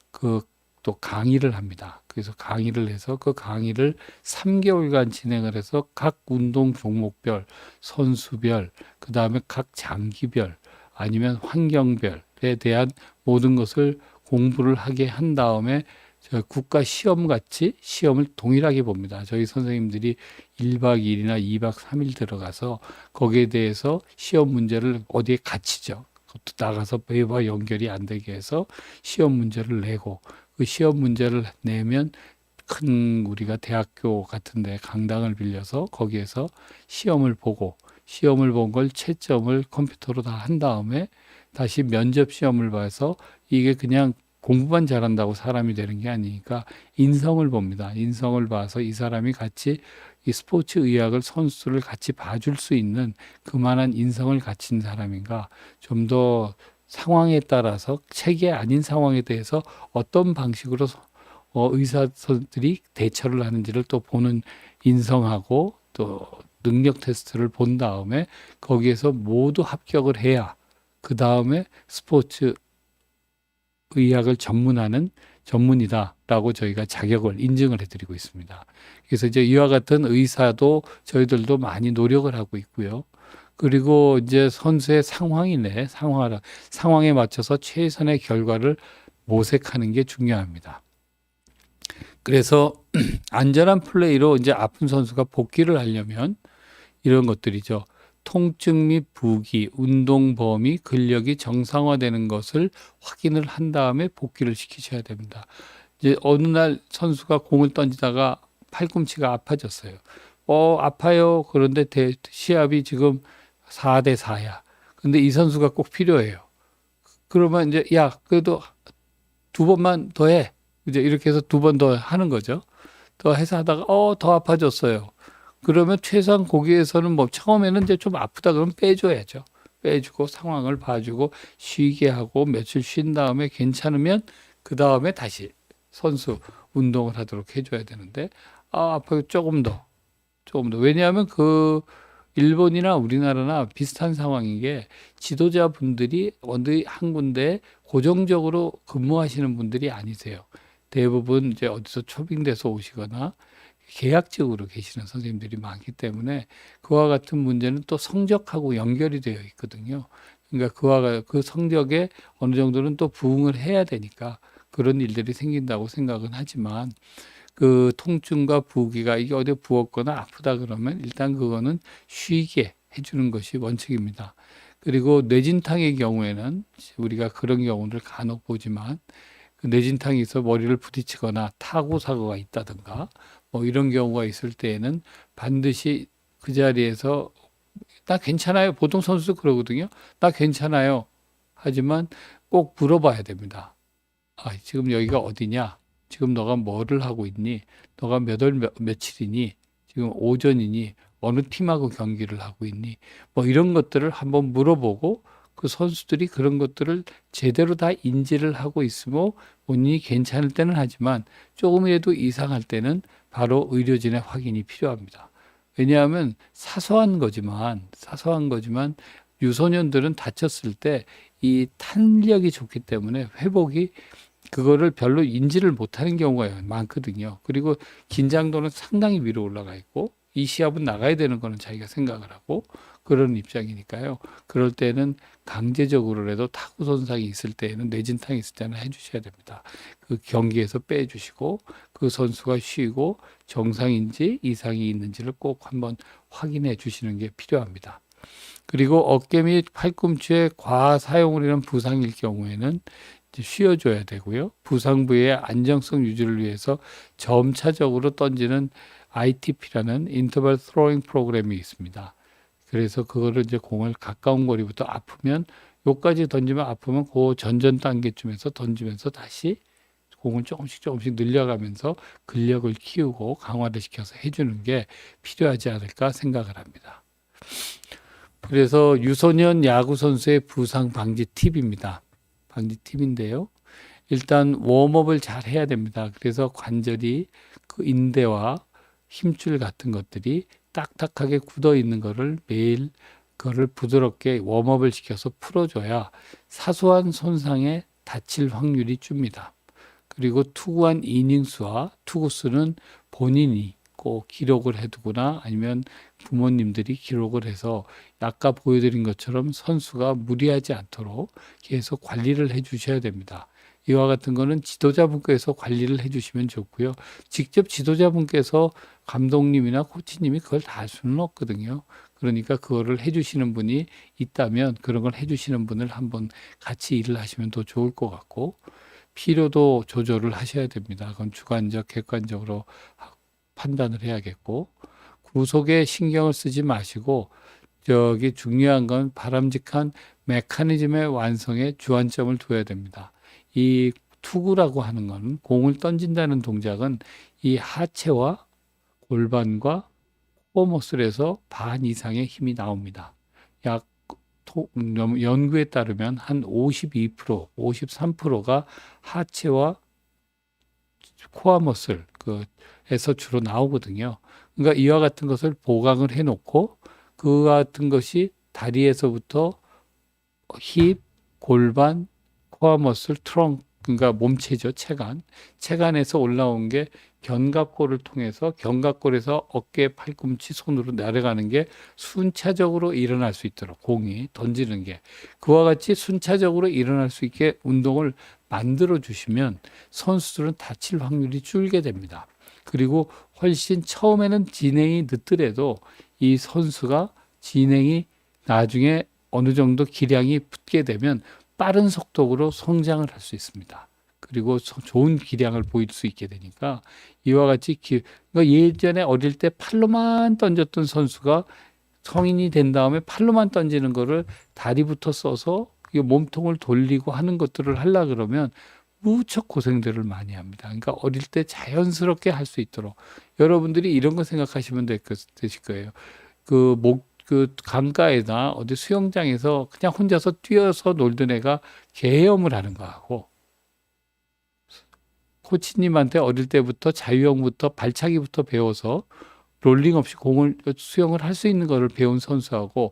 그 또 강의를 합니다. 그래서 강의를 해서 그 강의를 3개월간 진행을 해서 각 운동 종목별, 선수별, 그 다음에 각 장기별, 아니면 환경별에 대한 모든 것을 공부를 하게 한 다음에 저 국가 시험 같이 시험을 동일하게 봅니다. 저희 선생님들이 1박 2일이나 2박 3일 들어가서 거기에 대해서 시험 문제를 어디에 갇히죠. 그것도 나가서 매와 연결이 안 되게 해서 시험 문제를 내고, 그 시험 문제를 내면 큰 우리가 대학교 같은 데 강당을 빌려서 거기에서 시험을 보고, 시험을 본 걸 채점을 컴퓨터로 다 한 다음에 다시 면접 시험을 봐서, 이게 그냥 공부만 잘한다고 사람이 되는 게 아니니까 인성을 봅니다. 인성을 봐서 이 사람이 같이 이 스포츠 의학을 선수를 같이 봐줄 수 있는 그만한 인성을 갖춘 사람인가, 좀 더 상황에 따라서 책이 아닌 상황에 대해서 어떤 방식으로 의사들이 대처를 하는지를 또 보는 인성하고 또 능력 테스트를 본 다음에 거기에서 모두 합격을 해야 그 다음에 스포츠 의학을 전문하는 전문이다라고 저희가 자격을 인증을 해드리고 있습니다. 그래서 이제 이와 같은 의사도 저희들도 많이 노력을 하고 있고요. 그리고 이제 선수의 상황에 맞춰서 최선의 결과를 모색하는 게 중요합니다. 그래서 안전한 플레이로 이제 아픈 선수가 복귀를 하려면 이런 것들이죠. 통증 및 부기, 운동 범위, 근력이 정상화되는 것을 확인을 한 다음에 복귀를 시키셔야 됩니다. 이제 어느 날 선수가 공을 던지다가 팔꿈치가 아파졌어요. 아파요. 그런데 시합이 지금 4대 4야. 근데 이 선수가 꼭 필요해요. 그러면 이제 야, 그래도 두 번만 더 해. 이제 이렇게 해서 두 번 더 하는 거죠. 더 해서 하다가 더 아파졌어요. 그러면 최소한 거기에서는 뭐 처음에는 이제 좀 아프다 그러면 빼줘야죠. 빼주고 상황을 봐주고 쉬게 하고 며칠 쉰 다음에 괜찮으면 그 다음에 다시 선수 운동을 하도록 해줘야 되는데 아파요. 조금 더. 왜냐하면 그 일본이나 우리나라나 비슷한 상황인 게 지도자분들이 어디 한 군데 고정적으로 근무하시는 분들이 아니세요. 대부분 이제 어디서 초빙돼서 오시거나 계약직으로 계시는 선생님들이 많기 때문에 그와 같은 문제는 또 성적하고 연결이 되어 있거든요. 그러니까 그 성적에 어느 정도는 또 부응을 해야 되니까 그런 일들이 생긴다고 생각은 하지만 그 통증과 부기가 이게 어디 부었거나 아프다 그러면 일단 그거는 쉬게 해주는 것이 원칙입니다. 그리고 뇌진탕의 경우에는 우리가 그런 경우를 간혹 보지만 그 뇌진탕이 있어 머리를 부딪히거나 타고 사고가 있다든가 뭐 이런 경우가 있을 때에는 반드시 그 자리에서 나 괜찮아요. 보통 선수도 그러거든요. 나 괜찮아요. 하지만 꼭 물어봐야 됩니다. 지금 여기가 어디냐? 지금 너가 뭐를 하고 있니? 너가 몇 월 며칠이니? 지금 오전이니? 어느 팀하고 경기를 하고 있니? 뭐 이런 것들을 한번 물어보고 그 선수들이 그런 것들을 제대로 다 인지를 하고 있으며 본인이 괜찮을 때는 하지만 조금이라도 이상할 때는 바로 의료진의 확인이 필요합니다. 왜냐하면 사소한 거지만 유소년들은 다쳤을 때 이 탄력이 좋기 때문에 회복이 그거를 별로 인지를 못하는 경우가 많거든요. 그리고 긴장도는 상당히 위로 올라가 있고 이 시합은 나가야 되는 거는 자기가 생각을 하고 그런 입장이니까요. 그럴 때는 강제적으로라도 타구 손상이 있을 때에는 뇌진탕이 있을 때는 해주셔야 됩니다. 그 경기에서 빼주시고 그 선수가 쉬고 정상인지 이상이 있는지를 꼭 한번 확인해 주시는 게 필요합니다. 그리고 어깨 및 팔꿈치의 과사 사용을 이런 부상일 경우에는 쉬어줘야 되고요. 부상 부위의 안정성 유지를 위해서 점차적으로 던지는 ITP라는 인터벌 스로잉 프로그램이 있습니다. 그래서 그거를 이제 공을 가까운 거리부터 아프면 요까지 던지면 아프면 그 전전 단계쯤에서 던지면서 다시 공을 조금씩 늘려가면서 근력을 키우고 강화를 시켜서 해주는 게 필요하지 않을까 생각을 합니다. 그래서 유소년 야구 선수의 부상 방지 팁입니다. 방지 팁인데요. 일단 웜업을 잘 해야 됩니다. 그래서 관절이 그 인대와 힘줄 같은 것들이 딱딱하게 굳어 있는 거를 매일 그거를 부드럽게 웜업을 시켜서 풀어줘야 사소한 손상에 다칠 확률이 줍니다. 그리고 투구한 이닝 수와 투구 수는 본인이 꼭 기록을 해두거나 아니면 부모님들이 기록을 해서 아까 보여드린 것처럼 선수가 무리하지 않도록 계속 관리를 해 주셔야 됩니다. 이와 같은 거는 지도자분께서 관리를 해 주시면 좋고요. 직접 지도자분께서 감독님이나 코치님이 그걸 다 할 수는 없거든요. 그러니까 그거를 해 주시는 분이 있다면 그런 걸 해 주시는 분을 한번 같이 일을 하시면 더 좋을 것 같고 피로도 조절을 하셔야 됩니다. 그건 주관적, 객관적으로 판단을 해야겠고 구속에 신경을 쓰지 마시고 저기 중요한 건 바람직한 메커니즘의 완성에 주안점을 둬야 됩니다. 이 투구라고 하는 건 공을 던진다는 동작은 이 하체와 골반과 코어 머슬에서 반 이상의 힘이 나옵니다. 약 연구에 따르면 한 52%, 53%가 하체와 코어 머슬, 그에서 주로 나오거든요. 그러니까 이와 같은 것을 보강을 해놓고 그 같은 것이 다리에서부터 힙, 골반, 코어 머슬, 트렁크, 그러니까 몸체죠. 체간에서 올라온 게 견갑골을 통해서 견갑골에서 어깨, 팔꿈치, 손으로 내려가는 게 순차적으로 일어날 수 있도록 공이 던지는 게 그와 같이 순차적으로 일어날 수 있게 운동을 만들어 주시면 선수들은 다칠 확률이 줄게 됩니다. 그리고 훨씬 처음에는 진행이 늦더라도 이 선수가 진행이 나중에 어느 정도 기량이 붙게 되면 빠른 속도로 성장을 할 수 있습니다. 그리고 좋은 기량을 보일 수 있게 되니까 이와 같이 그러니까 예전에 어릴 때 팔로만 던졌던 선수가 성인이 된 다음에 팔로만 던지는 거를 다리부터 써서 몸통을 돌리고 하는 것들을 하려 그러면 무척 고생들을 많이 합니다. 그러니까 어릴 때 자연스럽게 할 수 있도록 여러분들이 이런 거 생각하시면 되실 거예요. 그 강가에나 어디 수영장에서 그냥 혼자서 뛰어서 놀던 애가 개헤엄을 하는 거하고 코치님한테 어릴 때부터 자유형부터 발차기부터 배워서 롤링 없이 공을 수영을 할 수 있는 거를 배운 선수하고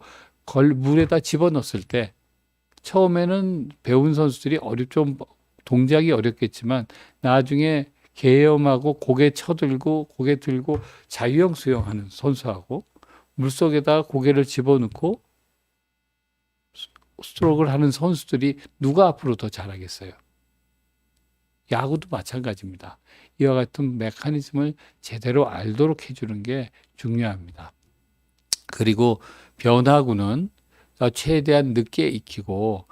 물에다 집어넣었을 때 처음에는 배운 선수들이 좀 동작이 어렵겠지만 나중에 개헤엄하고 고개 쳐들고 고개 들고 자유형 수영하는 선수하고 물속에다 고개를 집어넣고 스트로크를 하는 선수들이 누가 앞으로 더 잘하겠어요? 야구도 마찬가지입니다. 이와 같은 메커니즘을 제대로 알도록 해주는 게 중요합니다. 그리고 변화구는 최대한 늦게 익히고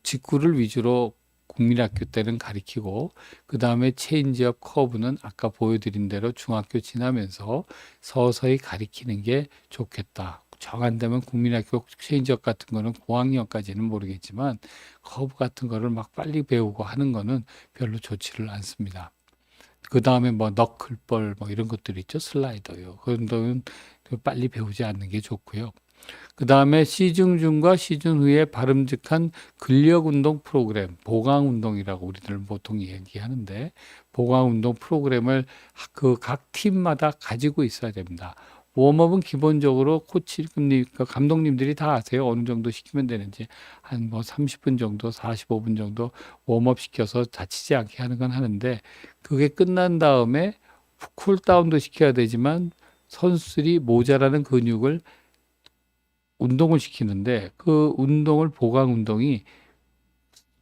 직구를 위주로 국민학교 때는 가리키고 그 다음에 체인지업 커브는 아까 보여드린 대로 중학교 지나면서 서서히 가리키는 게 좋겠다. 정 안 되면 국민학교 체인지업 같은 거는 고학년까지는 모르겠지만 커브 같은 거를 막 빨리 배우고 하는 거는 별로 좋지를 않습니다. 그 다음에 뭐 너클볼 뭐 이런 것들 있죠. 슬라이더요. 그런 거는 빨리 배우지 않는 게 좋고요. 그 다음에 시즌 중과 시즌 후에 바람직한 근력 운동 프로그램, 보강 운동이라고 우리들 보통 얘기하는데 보강 운동 프로그램을 그 각 팀마다 가지고 있어야 됩니다. 웜업은 기본적으로 감독님들이 다 아세요. 어느 정도 시키면 되는지 한 뭐 30분 정도, 45분 정도 웜업 시켜서 다치지 않게 하는 건 하는데 그게 끝난 다음에 쿨다운도 시켜야 되지만 선수들이 모자라는 근육을 운동을 시키는데 그 운동을 보강 운동이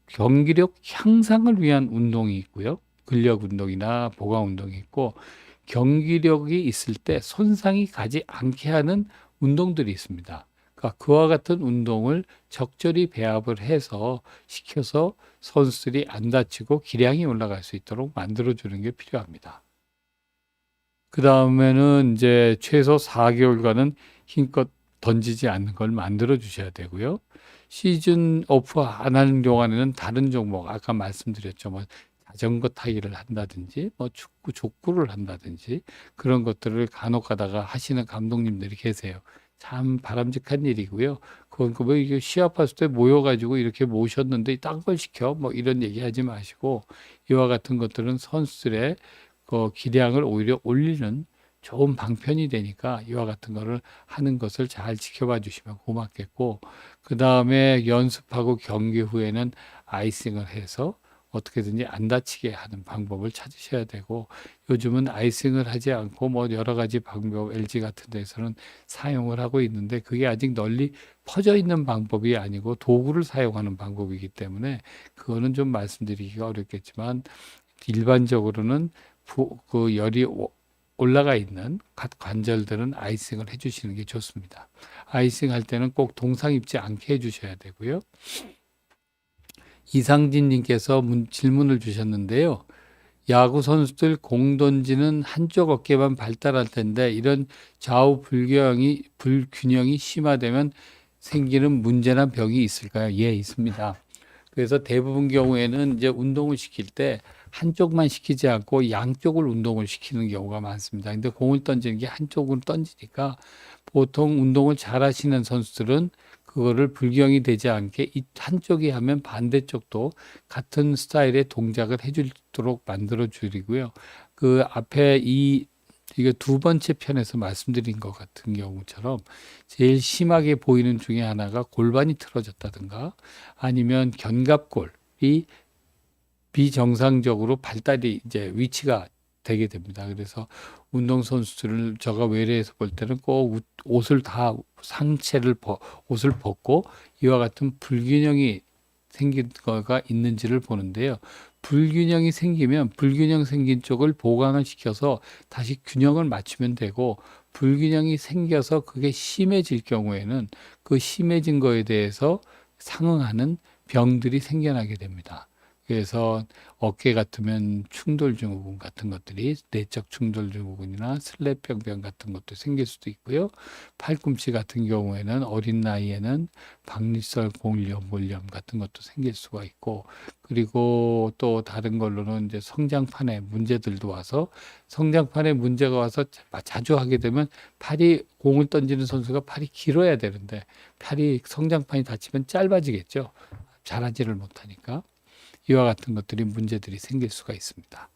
경기력 향상을 위한 운동이 있고요. 근력 운동이나 보강 운동이 있고 경기력이 있을 때 손상이 가지 않게 하는 운동들이 있습니다. 그러니까 그와 같은 운동을 적절히 배합을 해서 시켜서 선수들이 안 다치고 기량이 올라갈 수 있도록 만들어주는 게 필요합니다. 그 다음에는 이제 최소 4개월간은 힘껏 던지지 않는 걸 만들어 주셔야 되고요. 시즌 오프 안 하는 동안에는 다른 종목, 아까 말씀드렸죠. 뭐 자전거 타기를 한다든지, 뭐 축구, 족구를 한다든지 그런 것들을 간혹 가다가 하시는 감독님들이 계세요. 참 바람직한 일이고요. 그건 뭐 이게 시합했을 때 모여가지고 이렇게 모셨는데 딴 걸 시켜 뭐 이런 얘기하지 마시고 이와 같은 것들은 선수들의 그 기량을 오히려 올리는 좋은 방편이 되니까 이와 같은 거를 하는 것을 잘 지켜봐 주시면 고맙겠고 그 다음에 연습하고 경기 후에는 아이싱을 해서 어떻게든지 안 다치게 하는 방법을 찾으셔야 되고 요즘은 아이싱을 하지 않고 뭐 여러 가지 방법 LG 같은 데서는 사용을 하고 있는데 그게 아직 널리 퍼져 있는 방법이 아니고 도구를 사용하는 방법이기 때문에 그거는 좀 말씀드리기가 어렵겠지만 일반적으로는 그 열이 올라가 있는 각 관절들은 아이싱을 해주시는 게 좋습니다. 아이싱 할 때는 꼭 동상 입지 않게 해주셔야 되고요. 이상진 님께서 질문을 주셨는데요. 야구 선수들 공 던지는 한쪽 어깨만 발달할 텐데 이런 좌우 불균형이 심화되면 생기는 문제나 병이 있을까요? 예, 있습니다. 그래서 대부분 경우에는 이제 운동을 시킬 때 한쪽만 시키지 않고 양쪽을 운동을 시키는 경우가 많습니다. 근데 공을 던지는 게 한쪽으로 던지니까 보통 운동을 잘 하시는 선수들은 그 그거를 불경이 되지 않게 이 한쪽이 하면 반대쪽도 같은 스타일의 동작을 해주도록 만들어 주리고요. 그 앞에 이게 두 번째 편에서 말씀드린 것 같은 경우처럼 제일 심하게 보이는 중에 하나가 골반이 틀어졌다든가 아니면 견갑골이 비정상적으로 발달이 이제 위치가 되게 됩니다. 그래서 운동선수들을 제가 외래에서 볼 때는 꼭 옷을 다 옷을 벗고 이와 같은 불균형이 생긴 거가 있는지를 보는데요. 불균형이 생기면 불균형 생긴 쪽을 보강을 시켜서 다시 균형을 맞추면 되고 불균형이 생겨서 그게 심해질 경우에는 그 심해진 거에 대해서 상응하는 병들이 생겨나게 됩니다. 그래서 어깨 같으면 충돌증후군 같은 것들이 내적 충돌증후군이나 슬랩병변 같은 것도 생길 수도 있고요. 팔꿈치 같은 경우에는 어린 나이에는 박니썰 골염 같은 것도 생길 수가 있고 그리고 또 다른 걸로는 이제 성장판에 문제들도 와서 성장판에 문제가 와서 자주 하게 되면 공을 던지는 선수가 팔이 길어야 되는데 팔이 성장판이 다치면 짧아지겠죠. 잘하지를 못하니까. 이와 같은 것들이 문제들이 생길 수가 있습니다.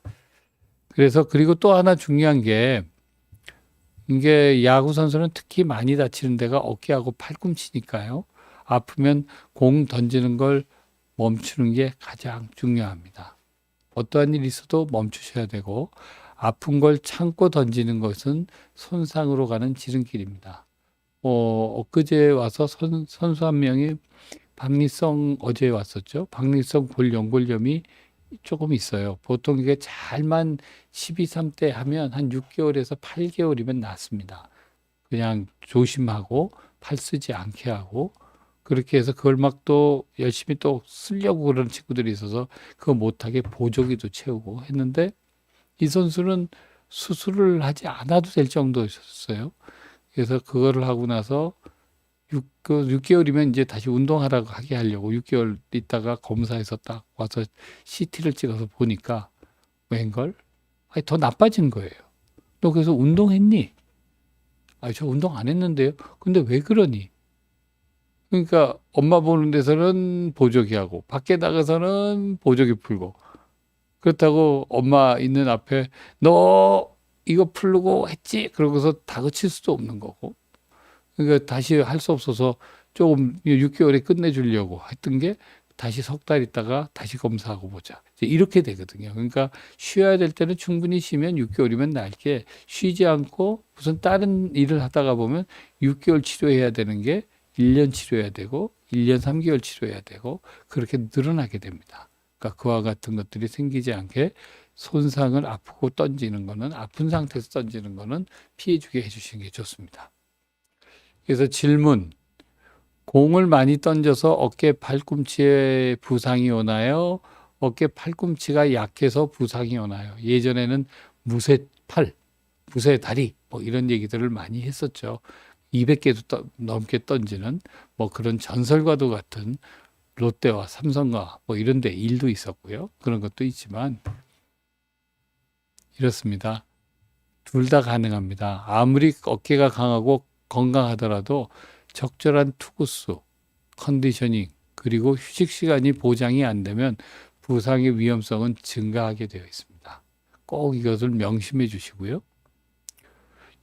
그래서 그리고 또 하나 중요한 게 이게 야구 선수는 특히 많이 다치는 데가 어깨하고 팔꿈치니까요. 아프면 공 던지는 걸 멈추는 게 가장 중요합니다. 어떠한 일이 있어도 멈추셔야 되고 아픈 걸 참고 던지는 것은 손상으로 가는 지름길입니다. 엊그제 와서 선수 한 명이 박리성 어제 왔었죠. 박리성 연골염이 조금 있어요. 보통 이게 잘만 12, 3대 하면 한 6개월에서 8개월이면 낫습니다. 그냥 조심하고 팔 쓰지 않게 하고 그렇게 해서 그걸 막 또 열심히 또 쓰려고 그러는 친구들이 있어서 그거 못하게 보조기도 채우고 했는데 이 선수는 수술을 하지 않아도 될 정도였어요. 그래서 그거를 하고 나서 6개월이면 이제 다시 운동하라고 하게 하려고 6개월 있다가 검사해서 딱 와서 CT를 찍어서 보니까 웬걸? 아니, 더 나빠진 거예요. 너 그래서 운동했니? 아니, 저 운동 안 했는데요. 근데 왜 그러니? 그러니까 엄마 보는 데서는 보조기 하고 밖에 나가서는 보조기 풀고 그렇다고 엄마 있는 앞에 너 이거 풀고 했지? 그러고서 다그칠 수도 없는 거고 그러니까 다시 할 수 없어서 조금 6개월에 끝내주려고 했던 게 다시 석 달 있다가 다시 검사하고 보자. 이제 이렇게 되거든요. 그러니까 쉬어야 될 때는 충분히 쉬면 6개월이면 나을게 쉬지 않고 무슨 다른 일을 하다가 보면 6개월 치료해야 되는 게 1년 치료해야 되고 1년 3개월 치료해야 되고 그렇게 늘어나게 됩니다. 그러니까 그와 같은 것들이 생기지 않게 손상을 아프고 던지는 거는 아픈 상태에서 던지는 거는 피해주게 해주시는 게 좋습니다. 그래서 질문, 공을 많이 던져서 어깨 팔꿈치에 부상이 오나요? 어깨 팔꿈치가 약해서 부상이 오나요? 예전에는 무쇠 팔, 무쇠 다리 뭐 이런 얘기들을 많이 했었죠. 200개도 넘게 던지는 뭐 그런 전설과도 같은 롯데와 삼성과 뭐 이런 데 일도 있었고요. 그런 것도 있지만 이렇습니다. 둘 다 가능합니다. 아무리 어깨가 강하고 건강하더라도 적절한 투구수, 컨디셔닝, 그리고 휴식 시간이 보장이 안 되면 부상의 위험성은 증가하게 되어 있습니다. 꼭 이것을 명심해 주시고요.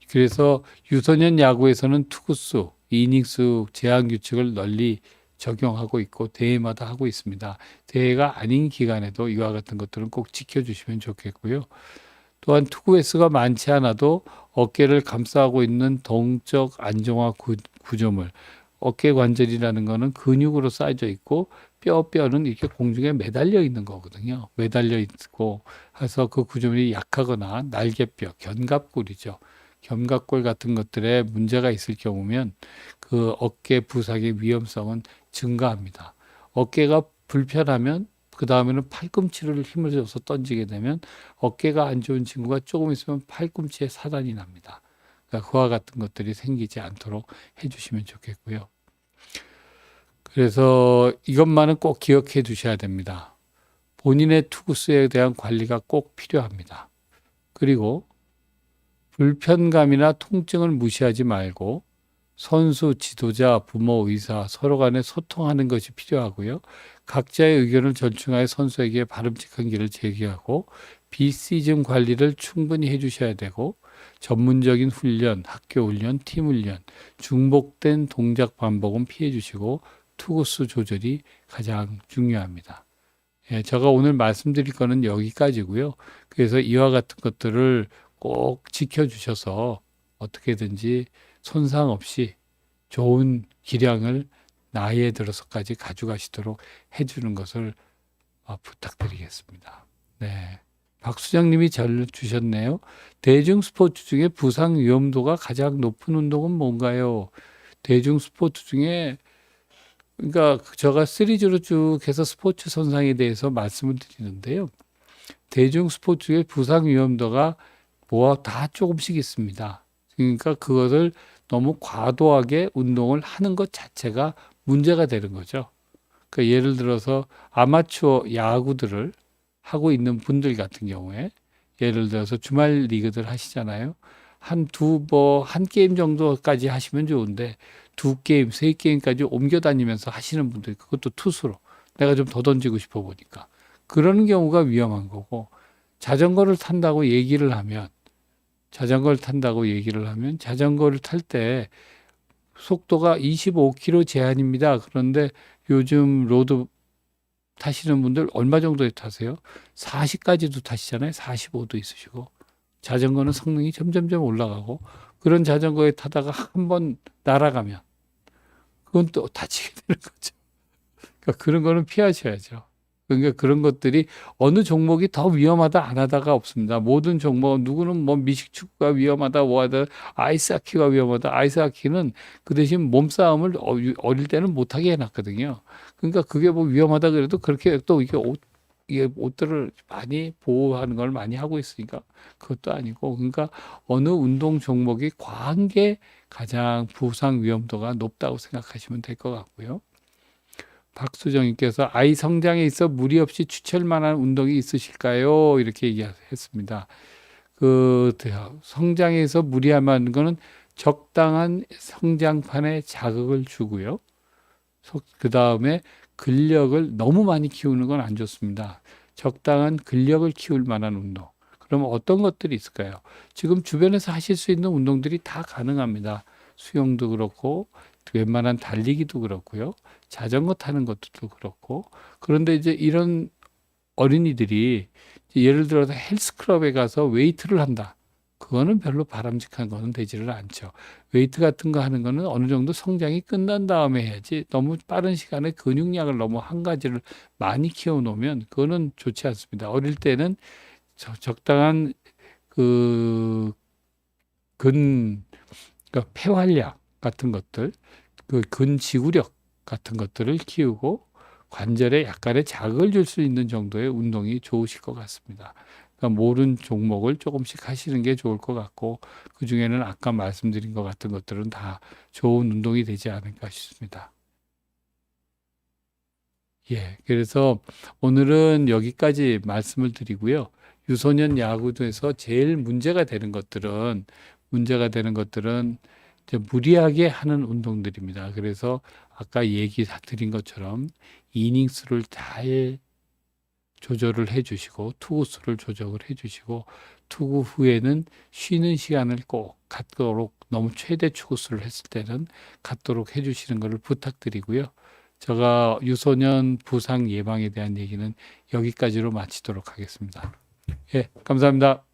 그래서 유소년 야구에서는 투구수, 이닝수 제한 규칙을 널리 적용하고 있고 대회마다 하고 있습니다. 대회가 아닌 기간에도 이와 같은 것들은 꼭 지켜주시면 좋겠고요. 또한 투구 횟수가 많지 않아도 어깨를 감싸고 있는 동적 안정화 구조물, 어깨 관절이라는 거는 근육으로 쌓여져 있고 뼈는 이렇게 공중에 매달려 있는 거거든요. 매달려 있고 해서 그 구조물이 약하거나 날개뼈, 견갑골이죠. 견갑골 같은 것들에 문제가 있을 경우면 그 어깨 부상의 위험성은 증가합니다. 어깨가 불편하면 그 다음에는 팔꿈치를 힘을 줘서 던지게 되면 어깨가 안 좋은 친구가 조금 있으면 팔꿈치에 사단이 납니다. 그러니까 그와 같은 것들이 생기지 않도록 해주시면 좋겠고요. 그래서 이것만은 꼭 기억해 두셔야 됩니다. 본인의 투구수에 대한 관리가 꼭 필요합니다. 그리고 불편감이나 통증을 무시하지 말고 선수, 지도자, 부모, 의사 서로 간에 소통하는 것이 필요하고요. 각자의 의견을 존중하여 선수에게 바람직한 길을 제기하고 비시즌 관리를 충분히 해주셔야 되고 전문적인 훈련, 학교 훈련, 팀 훈련, 중복된 동작 반복은 피해 주시고 투구수 조절이 가장 중요합니다. 예, 제가 오늘 말씀드릴 거는 여기까지고요. 그래서 이와 같은 것들을 꼭 지켜주셔서 어떻게든지 손상 없이 좋은 기량을 나이에 들어서까지 가져가시도록 해주는 것을 부탁드리겠습니다. 네. 박수장님이 잘 주셨네요. 대중 스포츠 중에 부상 위험도가 가장 높은 운동은 뭔가요? 대중 스포츠 중에 그러니까 제가 시리즈로 쭉 해서 스포츠 선상에 대해서 말씀을 드리는데요. 대중 스포츠 중에 부상 위험도가 뭐가 다 조금씩 있습니다. 그러니까 그것을 너무 과도하게 운동을 하는 것 자체가 문제가 되는 거죠. 그러니까 예를 들어서 아마추어 야구들을 하고 있는 분들 같은 경우에 예를 들어서 주말 리그들 하시잖아요. 한 게임 정도까지 하시면 좋은데 두 게임, 세 게임까지 옮겨 다니면서 하시는 분들, 그것도 투수로. 내가 좀 더 던지고 싶어 보니까. 그런 경우가 위험한 거고, 자전거를 탄다고 얘기를 하면, 자전거를 탈 때 속도가 25km 제한입니다. 그런데 요즘 로드 타시는 분들 얼마 정도에 타세요? 40까지도 타시잖아요. 45도 있으시고. 자전거는 성능이 점점점 올라가고, 그런 자전거에 타다가 한번 날아가면, 그건 또 다치게 되는 거죠. 그러니까 그런 거는 피하셔야죠. 그러니까 그런 것들이 어느 종목이 더 위험하다 안 하다가 없습니다. 모든 종목, 누구는 뭐 미식축구가 위험하다, 뭐하다, 아이스하키가 위험하다. 아이스하키는 그 대신 몸싸움을 어릴 때는 못하게 해놨거든요. 그러니까 그게 뭐 위험하다 그래도 그렇게 또 이게 옷들을 많이 보호하는 걸 많이 하고 있으니까 그것도 아니고, 그러니까 어느 운동 종목이 과한 게 가장 부상 위험도가 높다고 생각하시면 될 것 같고요. 박수정님께서 아이 성장에 있어 무리 없이 추천할 만한 운동이 있으실까요? 이렇게 얘기했습니다. 그 성장에서 무리할 만한 거는 적당한 성장판에 자극을 주고요. 그 다음에 근력을 너무 많이 키우는 건 안 좋습니다. 적당한 근력을 키울 만한 운동. 그럼 어떤 것들이 있을까요? 지금 주변에서 하실 수 있는 운동들이 다 가능합니다. 수영도 그렇고, 웬만한 달리기도 그렇고요. 자전거 타는 것도 그렇고. 그런데 이제 이런 어린이들이 예를 들어서 헬스클럽에 가서 웨이트를 한다. 그거는 별로 바람직한 거는 되지를 않죠. 웨이트 같은 거 하는 거는 어느 정도 성장이 끝난 다음에 해야지 너무 빠른 시간에 근육량을 너무 한 가지를 많이 키워 놓으면 그거는 좋지 않습니다. 어릴 때는 적당한 그 그러니까 폐활량 같은 것들, 그 근지구력 같은 것들을 키우고 관절에 약간의 자극을 줄 수 있는 정도의 운동이 좋으실 것 같습니다. 그러니까 모든 종목을 조금씩 하시는 게 좋을 것 같고, 그 중에는 아까 말씀드린 것 같은 것들은 다 좋은 운동이 되지 않을까 싶습니다. 예, 그래서 오늘은 여기까지 말씀을 드리고요. 유소년 야구에서 제일 문제가 되는 것들은 이제 무리하게 하는 운동들입니다. 그래서 아까 얘기 드린 것처럼 이닝수를 잘 조절을 해주시고 투구수를 조절을 해주시고 투구 후에는 쉬는 시간을 꼭 갖도록, 너무 최대 투구수를 했을 때는 갖도록 해주시는 것을 부탁드리고요. 제가 유소년 부상 예방에 대한 얘기는 여기까지로 마치도록 하겠습니다. 예, 감사합니다.